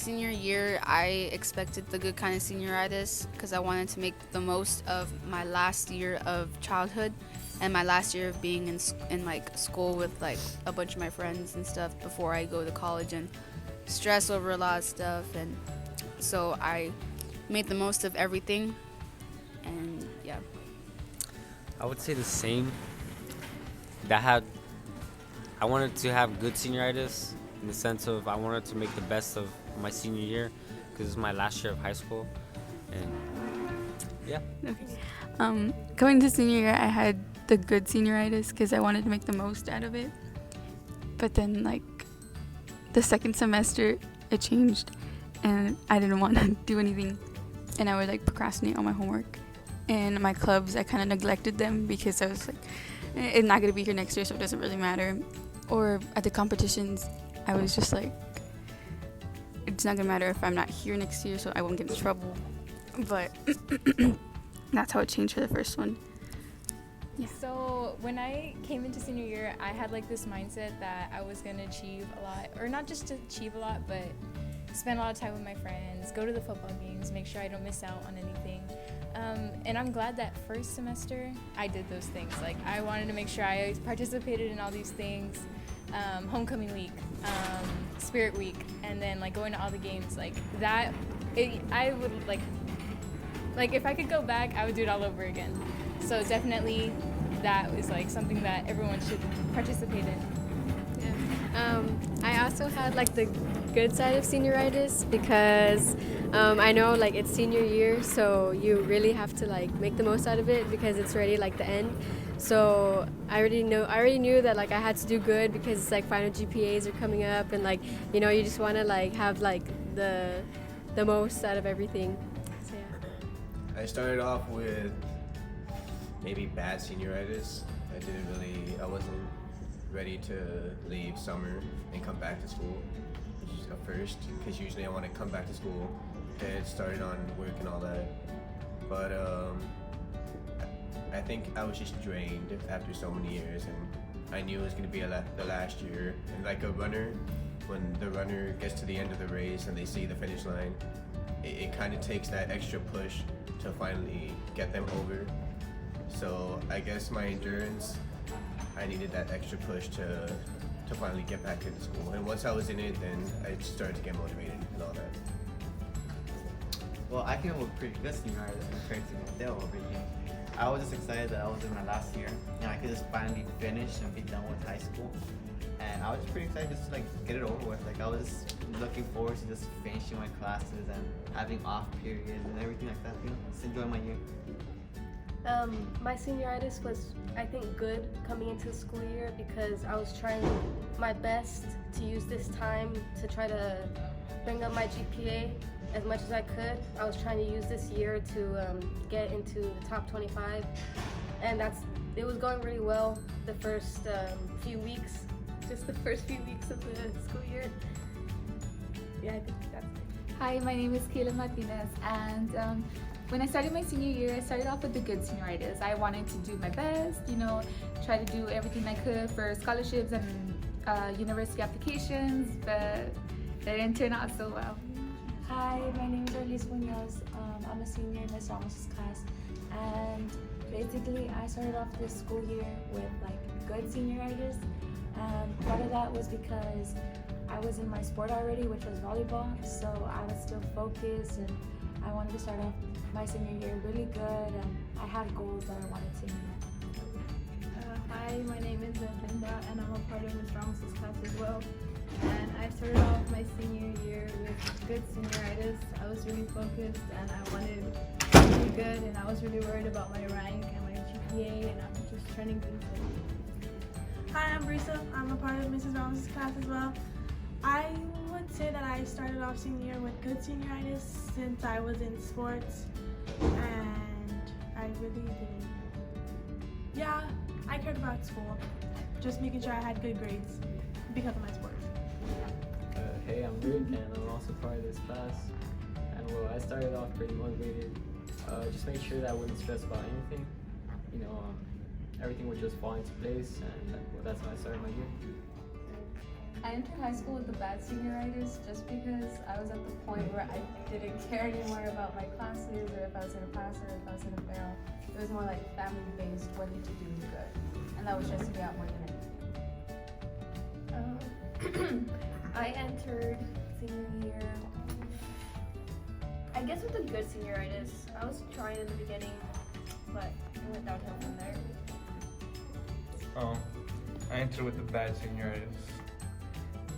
senior year, I expected the good kind of senioritis because I wanted to make the most of my last year of childhood and my last year of being in like school with like a bunch of my friends and stuff before I go to college and stress over a lot of stuff. And so I made the most of everything, and yeah. I would say the same. I wanted to have good senioritis in the sense of I wanted to make the best of my senior year because it's my last year of high school, and yeah. Okay. Going to senior year, I had the good senioritis because I wanted to make the most out of it. But then, like, the second semester, it changed, and I didn't want to do anything, and I would like procrastinate on my homework. And my clubs, I kind of neglected them because I was like, it's not gonna be here next year, so it doesn't really matter. Or at the competitions, I was just like, it's not gonna matter if I'm not here next year, so I won't get in trouble. But that's how it changed for the first one. Yeah. So when I came into senior year, I had like this mindset that I was gonna achieve a lot, or not just to achieve a lot, but spend a lot of time with my friends, go to the football games, make sure I don't miss out on anything. And I'm glad that first semester I did those things. Like, I wanted to make sure I participated in all these things, homecoming week, spirit week, and then like going to all the games. Like that, I would like if I could go back, I would do it all over again. So definitely that is like something that everyone should participate in. Yeah. I also had like the good side of senioritis because I know like it's senior year, so you really have to like make the most out of it because it's already like the end. So I already knew that like I had to do good because it's like final GPAs are coming up, and like, you know, you just want to like have like the most out of everything. So yeah. I started off with maybe bad senioritis. I wasn't ready to leave summer and come back to school, which is a first, because usually I want to come back to school, get started on work and all that. But I think I was just drained after so many years, and I knew it was going to be the last year. And like a runner, when the runner gets to the end of the race and they see the finish line, it kind of takes that extra push to finally get them over. So I guess my endurance, I needed that extra push to finally get back into school. And once I was in it, then I started to get motivated and all that. Well, I came up with pretty good senioritis compared to Mateo over here. I was just excited that I was in my last year and I could just finally finish and be done with high school. And I was just pretty excited just to like get it over with. Like, I was just looking forward to just finishing my classes and having off periods and everything like that, you know, just enjoying my year. My senioritis was, I think, good coming into the school year because I was trying my best to use this time to try to bring up my GPA as much as I could. I was trying to use this year to get into the top 25, and it was going really well the first few weeks, just the first few weeks of the school year. Yeah, I think that's it. Hi, my name is Kayla Martinez, and when I started my senior year, I started off with the good senioritis. I wanted to do my best, you know, try to do everything I could for scholarships and university applications, but it didn't turn out so well. Hi, my name is Elise Munoz. I'm a senior in Ms. Ramos' class, and basically I started off this school year with like good senioritis, and part of that was because I was in my sport already, which was volleyball, so I was still focused and I wanted to start off my senior year really good, and I had goals that I wanted to meet. Hi, my name is Linda, and I'm a part of Ms. Ramos' class as well. And I started off my senior year with good senioritis. I was really focused and I wanted to do good, and I was really worried about my rank and my GPA, and I'm just turning things in. Hi, I'm Brisa. I'm a part of Mrs. Ramos' class as well. I would say that I started off senior year with good senioritis since I was in sports, and I really didn't. Yeah, I cared about school, just making sure I had good grades because of my sports. Hey, I'm Rick, and I'm also part of this class. And well, I started off pretty motivated. Just made sure that I wouldn't stress about anything. You know, everything would just fall into place, and that's when I started my year. I entered high school with the bad senioritis just because I was at the point where I didn't care anymore about my classes or if I was gonna pass or if I was gonna fail. It was more like family-based, what did you do good? And that was stressing me out more than anything. I entered senior year, I guess with a good senioritis. I was trying in the beginning, but it went downhill from there. I entered with the bad senioritis.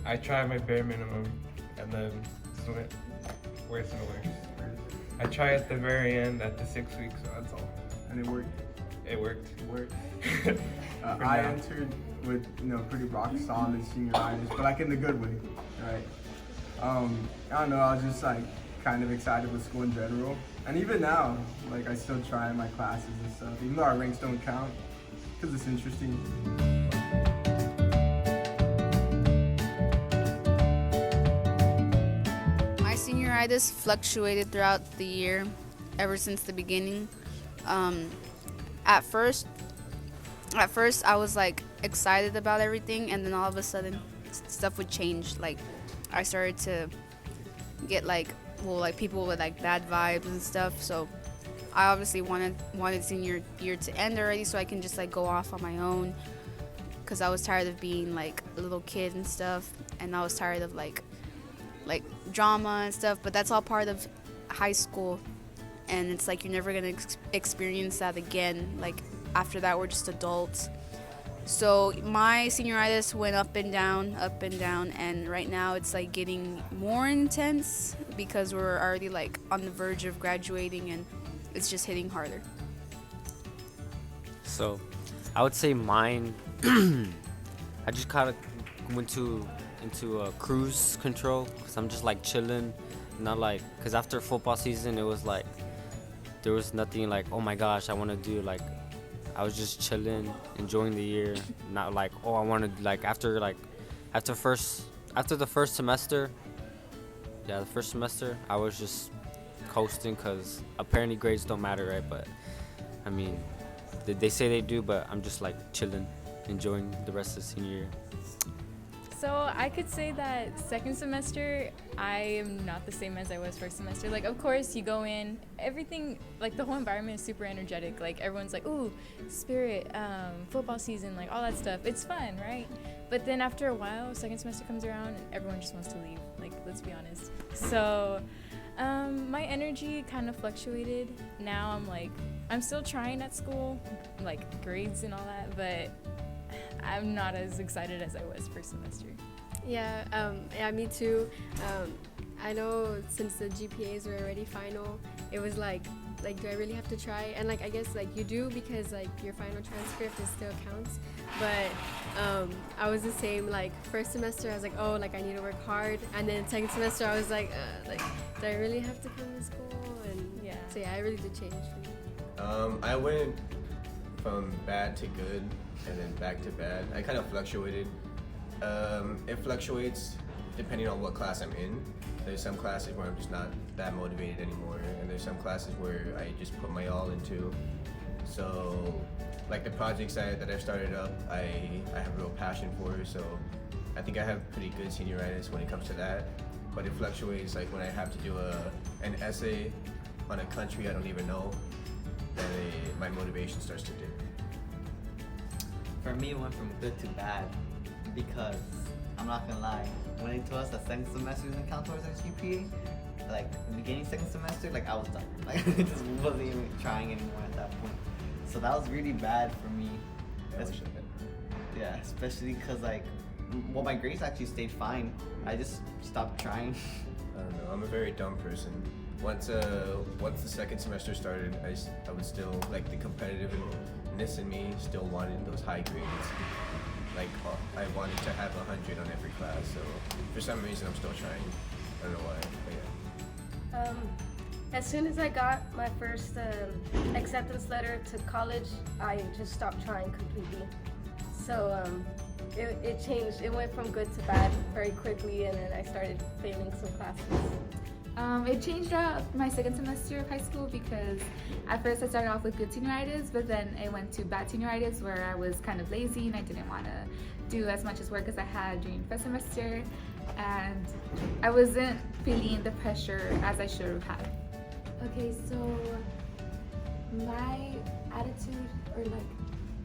I tried my bare minimum, and then this went worse and worse. I tried at the very end, at the 6 weeks, so that's all. And it worked. It worked. I entered with pretty rock solid senioritis, but like in the good way, right? I don't know. I was just like kind of excited with school in general, and even now, like I still try my classes and stuff, even though our ranks don't count, because it's interesting. My senioritis fluctuated throughout the year, ever since the beginning. At first I was like excited about everything, and then all of a sudden stuff would change. Like I started to get like people with like bad vibes and stuff. So I obviously wanted senior year to end already, so I can just like go off on my own, because I was tired of being like a little kid and stuff, and I was tired of like drama and stuff. But that's all part of high school, and it's like you're never gonna experience that again. Like after that, we're just adults. So my senioritis went up and down, and right now it's like getting more intense because we're already like on the verge of graduating, and it's just hitting harder. So I would say mine, I just kind of went into a cruise control, because I'm just like chilling, not like, because after football season it was like there was nothing like, oh my gosh, I want to do. Like I was just chilling, enjoying the year, not like, oh, I want to, like after the first semester, the first semester I was just coasting, because apparently grades don't matter, right? But I mean, they say they do, but I'm just like chilling, enjoying the rest of the senior year. So I could say that second semester, I am not the same as I was first semester. Like, of course, you go in, everything, like the whole environment is super energetic. Like everyone's like, ooh, spirit, football season, like all that stuff. It's fun, right? But then after a while, second semester comes around and everyone just wants to leave. Like, let's be honest. So my energy kind of fluctuated. Now I'm still trying at school, like grades and all that, but I'm not as excited as I was first semester. Yeah, me too. I know since the GPAs were already final, it was like do I really have to try? And like I guess like you do, because like your final transcript still counts. But I was the same. Like first semester I was like, oh, like I need to work hard, and then second semester I was like do I really have to come to school? And yeah, so yeah, I really did change for me. I went from bad to good, and then back to bad. I kind of fluctuated. It fluctuates depending on what class I'm in. There's some classes where I'm just not that motivated anymore, and there's some classes where I just put my all into. So, like the projects that I've started up, I have real passion for, so I think I have pretty good senioritis when it comes to that. But it fluctuates, like when I have to do an essay on a country I don't even know, then my motivation starts to dip. For me, it went from good to bad, because I'm not gonna lie, when they told us that second semester doesn't count towards our GPA, like the beginning second semester, like I was done. Like I just wasn't even trying anymore at that point. So that was really bad for me. Yeah, especially because like, well, my grades actually stayed fine. I just stopped trying. I don't know. I'm a very dumb person. Once the second semester started, I was still like the competitiveness in me still wanted those high grades. Like I wanted to have 100 on every class. So for some reason, I'm still trying. I don't know why, but yeah. As soon as I got my first acceptance letter to college, I just stopped trying completely. So it changed. It went from good to bad very quickly, and then I started failing some classes. It changed out my second semester of high school because at first I started off with good senioritis, but then it went to bad senioritis where I was kind of lazy and I didn't want to do as much as work as I had during first semester, and I wasn't feeling the pressure as I should have had. Okay, so my attitude, or like,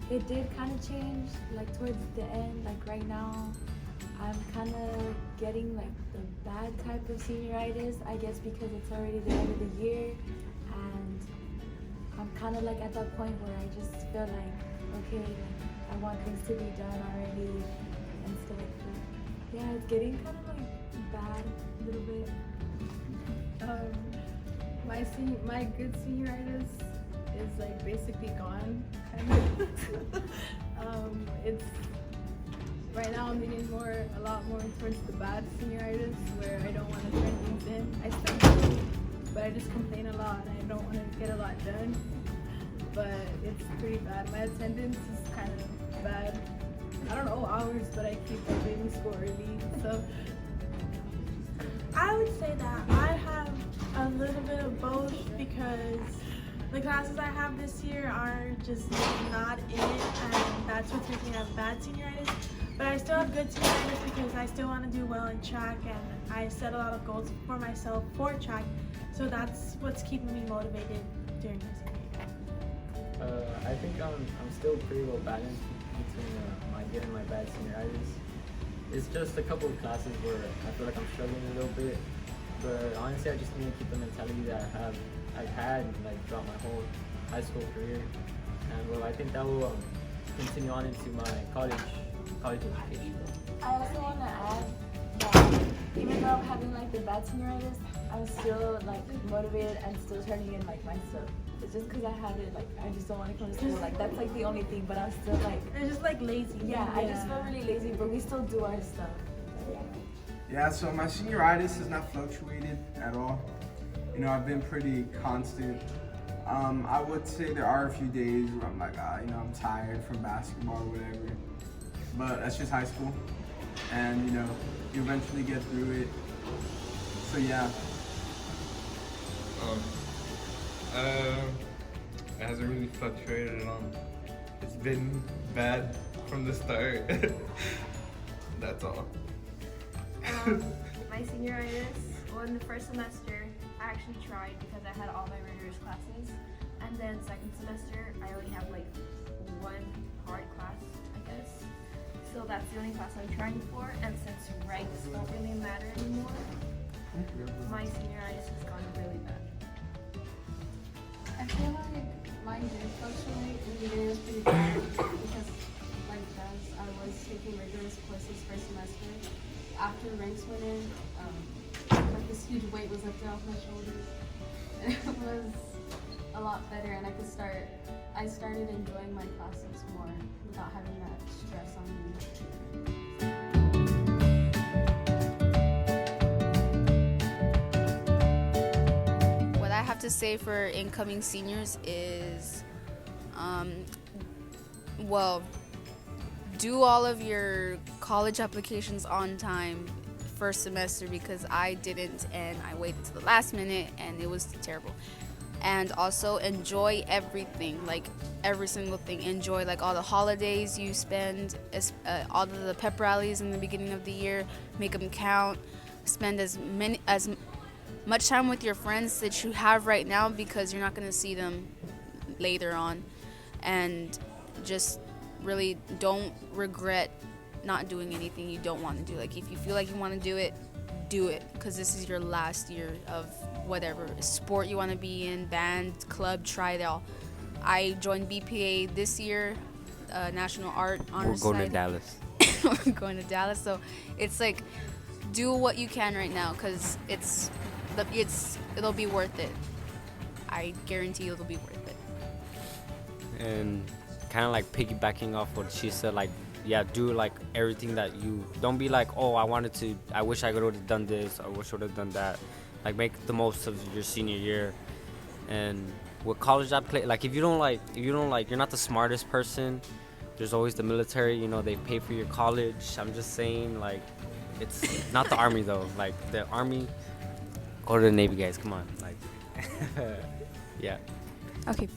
it did kind of change like towards the end. Like right now, I'm kind of getting like the bad type of senioritis, I guess, because it's already the end of the year, and I'm kind of like at that point where I just feel like, okay, like, I want things to be done already and stuff. But yeah, it's getting kind of like bad a little bit. My good senioritis is like basically gone, kind of. It's right now I'm leaning a lot more towards the bad senioritis, where I don't want to turn things in. I still do, but I just complain a lot and I don't want to get a lot done. But it's pretty bad. My attendance is kind of bad. I don't know hours, but I keep like leaving school early. So I would say that I have a little bit of both, because the classes I have this year are just not it, and that's what's making me have bad senioritis. But I still have good senioritis because I still want to do well in track, and I set a lot of goals for myself for track, so that's what's keeping me motivated during this year. I think I'm still pretty well balanced between my good and my bad senioritis. It's just a couple of classes where I feel like I'm struggling a little bit, but honestly I just need to keep the mentality that I've had like throughout my whole high school career, and well, I think that will continue on into my college education. I also want to add that even though I'm having like the bad senioritis, I'm still like motivated and still turning in like my stuff. It's just because I have it, like I just don't want to come to school. Like that's like the only thing, but I'm still like, it's just like lazy. Yeah, I just feel really lazy, but we still do our stuff. Yeah, so my senioritis has not fluctuated at all. You know, I've been pretty constant. I would say there are a few days where I'm like, I'm tired from basketball or whatever. But that's just high school. And, you eventually get through it. So, yeah. It hasn't really fluctuated at all. It's been bad from the start. That's all. My senioritis, well, in the first semester, I actually tried because I had all my rigorous classes. And then second semester, I only have like one hard class, I guess. So that's the only class I'm trying for. And since ranks don't really matter anymore, my senioritis has gone really bad. I feel like mine did fluctuate in the beginning. It was pretty bad because, like as I was taking rigorous courses first semester. After ranks went in, like this huge weight was lifted off my shoulders. And it was a lot better, and I started enjoying my classes more without having that stress on me. What I have to say for incoming seniors is, do all of your college applications on time first semester, because I didn't, and I waited to the last minute and it was terrible. And also enjoy everything, like every single thing. Enjoy like all the holidays you spend, all of the pep rallies in the beginning of the year, make them count. Spend as much time with your friends that you have right now, because you're not going to see them later on. And just really don't regret not doing anything you don't want to do. Like if you feel like you want to do it, because this is your last year of whatever sport you want to be in, band, club, try it all. I joined BPA this year, National Art Honors We're going Society. to Dallas. We're going to Dallas, so it's like do what you can right now, because it'll be worth it. I guarantee it'll be worth it. And kind of like piggybacking off what she said, like, yeah, do like everything that you don't be like, oh, I wish I could have done this, I wish I would have done that. Like make the most of your senior year. And with college like if you don't like you're not the smartest person, there's always the military, they pay for your college. I'm just saying, like, it's not the army though. Like the army, Go to the Navy, guys. Come on. Like, yeah. Okay.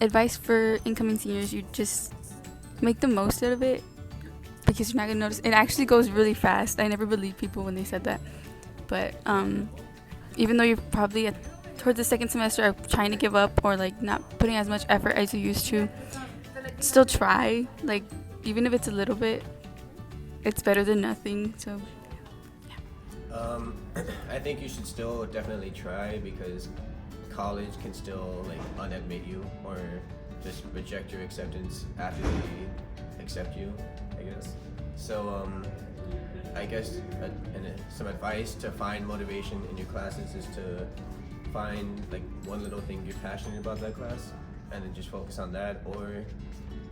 Advice for incoming seniors: you just make the most out of it because you're not gonna notice. It actually goes really fast. I never believed people when they said that, but even though you're probably towards the second semester are trying to give up or like not putting as much effort as you used to, still try. Like even if it's a little bit, it's better than nothing. So I think you should still definitely try because college can still like unadmit you or just reject your acceptance after they accept you, I guess. So I guess some advice to find motivation in your classes is to find like one little thing you're passionate about that class and then just focus on that, or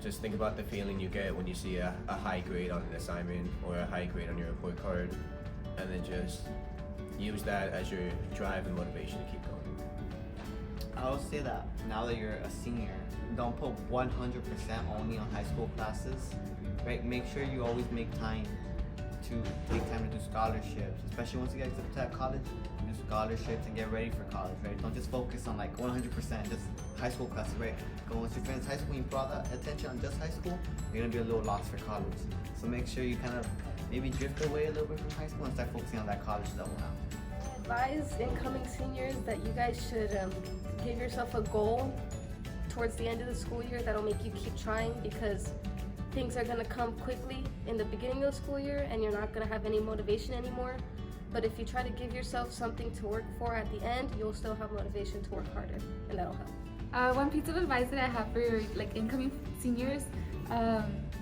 just think about the feeling you get when you see a high grade on an assignment or a high grade on your report card, and then just use that as your drive and motivation to keep going. I would say that now that you're a senior, don't put 100% only on high school classes, right? Make sure you always make time to take time to do scholarships, especially once you get accepted at college. Do scholarships and get ready for college, right? Don't just focus on like 100% just high school classes, right? Go once you finish high school and you put all that attention on just high school, you're gonna be a little lost for college. So make sure you kind of maybe drift away a little bit from high school and start focusing on that college level now. Advise incoming seniors that you guys should give yourself a goal towards the end of the school year that'll make you keep trying, because things are going to come quickly in the beginning of the school year and you're not going to have any motivation anymore. But if you try to give yourself something to work for at the end, you'll still have motivation to work harder, and that'll help. One piece of advice that I have for like incoming seniors,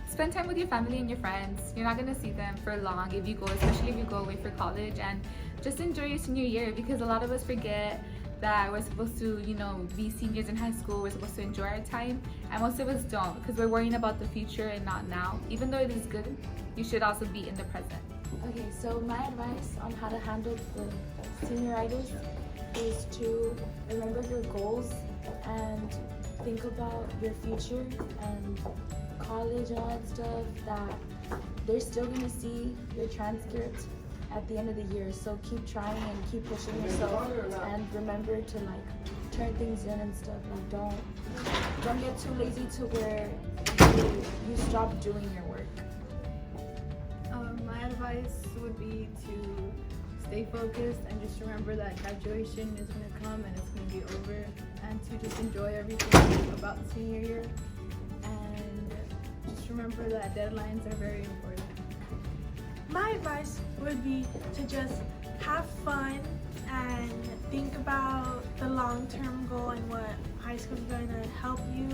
spend time with your family and your friends. You're not gonna see them for long if you go, especially if you go away for college, and just enjoy your senior year, because a lot of us forget that we're supposed to, be seniors in high school. We're supposed to enjoy our time, and most of us don't because we're worrying about the future and not now. Even though it is good, you should also be in the present. Okay, so my advice on how to handle the senioritis is to remember your goals and think about your future and college and all that stuff, that they're still going to see your transcript at the end of the year. So keep trying and keep pushing yourself, and remember to like turn things in and stuff, and don't get too lazy to where you stop doing your work. My advice would be to stay focused and just remember that graduation is going to come and it's going to be over, and to just enjoy everything about the senior year, and just remember that deadlines are very important. My advice would be to just have fun and think about the long-term goal and what high school is going to help you.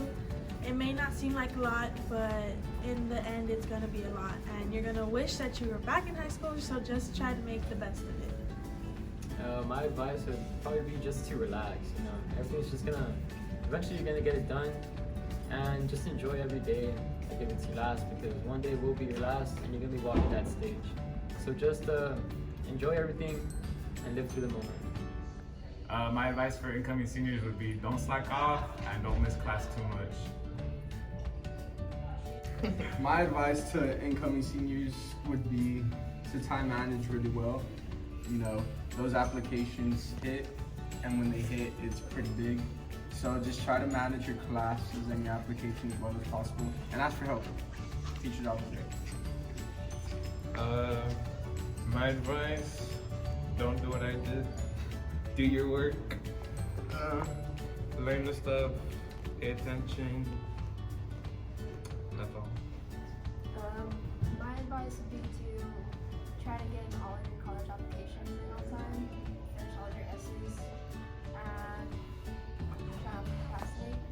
It may not seem like a lot, but in the end it's going to be a lot, and you're going to wish that you were back in high school, so just try to make the best of it. My advice would probably be just to relax. Everything's just eventually you're gonna get it done, and just enjoy every day like if it's your last, because one day will be your last and you're gonna be walking that stage. So just enjoy everything and live through the moment. My advice for incoming seniors would be don't slack off and don't miss class too much. My advice to incoming seniors would be to time manage really well. Those applications hit, and when they hit, it's pretty big. So just try to manage your classes and your application as well as possible, and ask for help. Teachers always there. My advice, don't do what I did. Do your work. Learn the stuff. Pay attention. That's all. My advice would be to try to get in all of your college applications in on time, finish all your essays, and try not to procrastinate.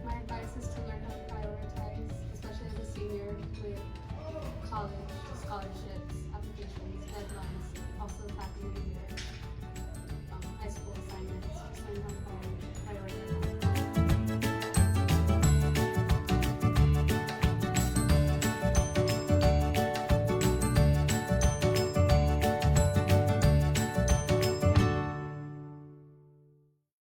My advice is to learn how to prioritize, especially as a senior with college, scholarships,